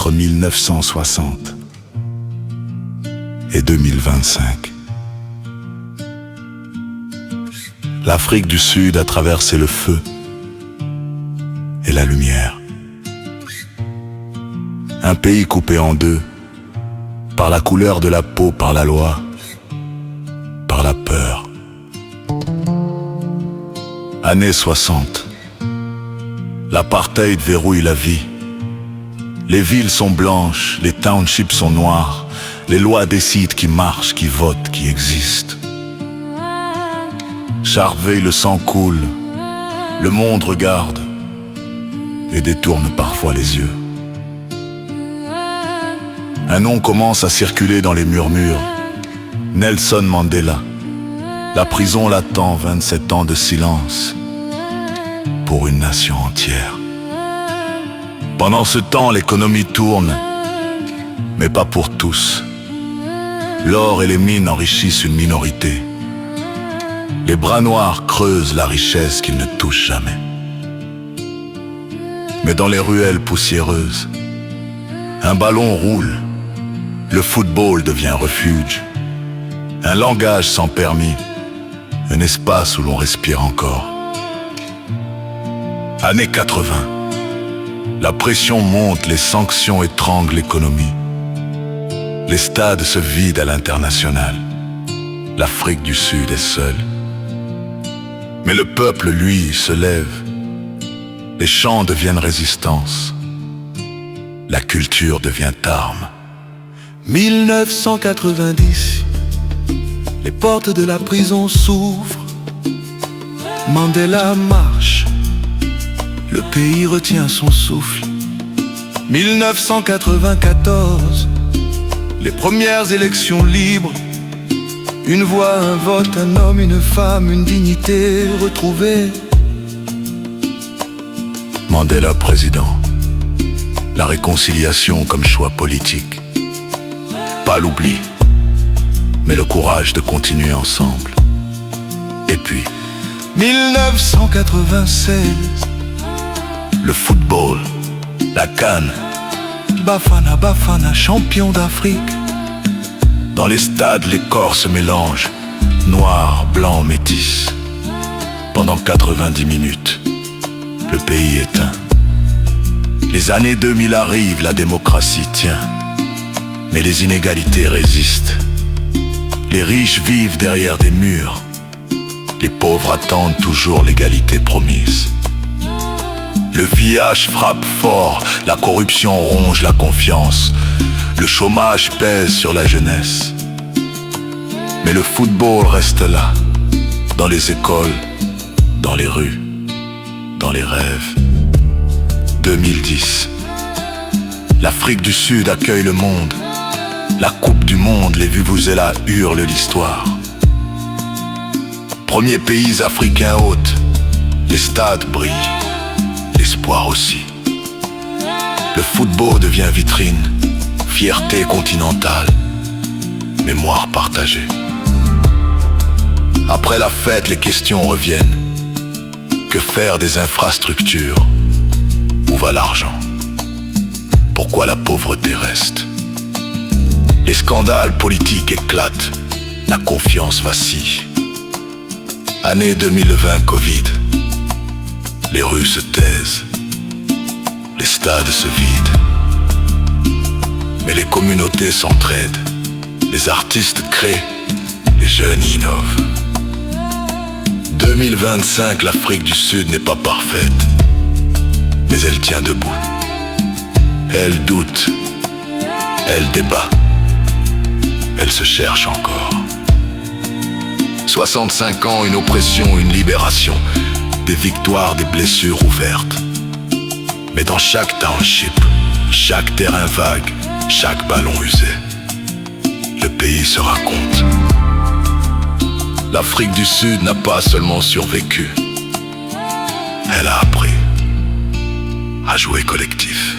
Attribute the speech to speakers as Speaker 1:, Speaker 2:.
Speaker 1: entre 1960 et 2025. L'Afrique du Sud a traversé le feu et la lumière. Un pays coupé en deux, par la couleur de la peau, par la loi, par la peur. Années 60. L'apartheid verrouille la vie. Les villes sont blanches, les townships sont noirs. Les lois décident qui marche, qui vote, qui existe. Charvet, le sang coule. Le monde regarde et détourne parfois les yeux. Un nom commence à circuler dans les murmures. Nelson Mandela. La prison l'attend, 27 ans de silence pour une nation entière. Pendant ce temps, l'économie tourne, mais pas pour tous. L'or et les mines enrichissent une minorité. Les bras noirs creusent la richesse qu'ils ne touchent jamais. Mais dans les ruelles poussiéreuses, un ballon roule. Le football devient refuge. Un langage sans permis. Un espace où l'on respire encore. Années 80. La pression monte, les sanctions étranglent l'économie. Les stades se vident à l'international. L'Afrique du Sud est seule. Mais le peuple, lui, se lève. Les chants deviennent résistance. La culture devient arme. 1990, les portes de la prison s'ouvrent. Mandela marche, le pays retient son souffle. 1994, les premières élections libres. Une voix, un vote, un homme, une femme, une dignité retrouvée. Mandela président. La réconciliation comme choix politique. Pas l'oubli, mais le courage de continuer ensemble. Et puis, 1996, le football, la CAN. Bafana Bafana, champion d'Afrique. Dans les stades, les corps se mélangent, noir, blanc, métis. Pendant 90 minutes, le pays éteint. Les années 2000 arrivent, la démocratie tient. Mais les inégalités résistent. Les riches vivent derrière des murs. Les pauvres attendent toujours l'égalité promise. Le pillage frappe fort, la corruption ronge la confiance. Le chômage pèse sur la jeunesse. Mais le football reste là, dans les écoles, dans les rues, dans les rêves. 2010. L'Afrique du Sud accueille le monde. La Coupe du Monde, les vuvuzelas hurlent l'histoire. Premier pays africain hôte, les stades brillent, l'espoir aussi. Le football devient vitrine, fierté continentale, mémoire partagée. Après la fête, les questions reviennent. Que faire des infrastructures? Où va l'argent? Pourquoi la pauvreté reste? Les scandales politiques éclatent, la confiance vacille. Année 2020, Covid. Les rues se taisent, les stades se vident. Mais les communautés s'entraident, les artistes créent, les jeunes innovent. 2025, l'Afrique du Sud n'est pas parfaite, mais elle tient debout. Elle doute, elle débat. Elle se cherche encore. 65 ans, une oppression, une libération. Des victoires, des blessures ouvertes. Mais dans chaque township, chaque terrain vague, chaque ballon usé, le pays se raconte. L'Afrique du Sud n'a pas seulement survécu. Elle a appris à jouer collectif.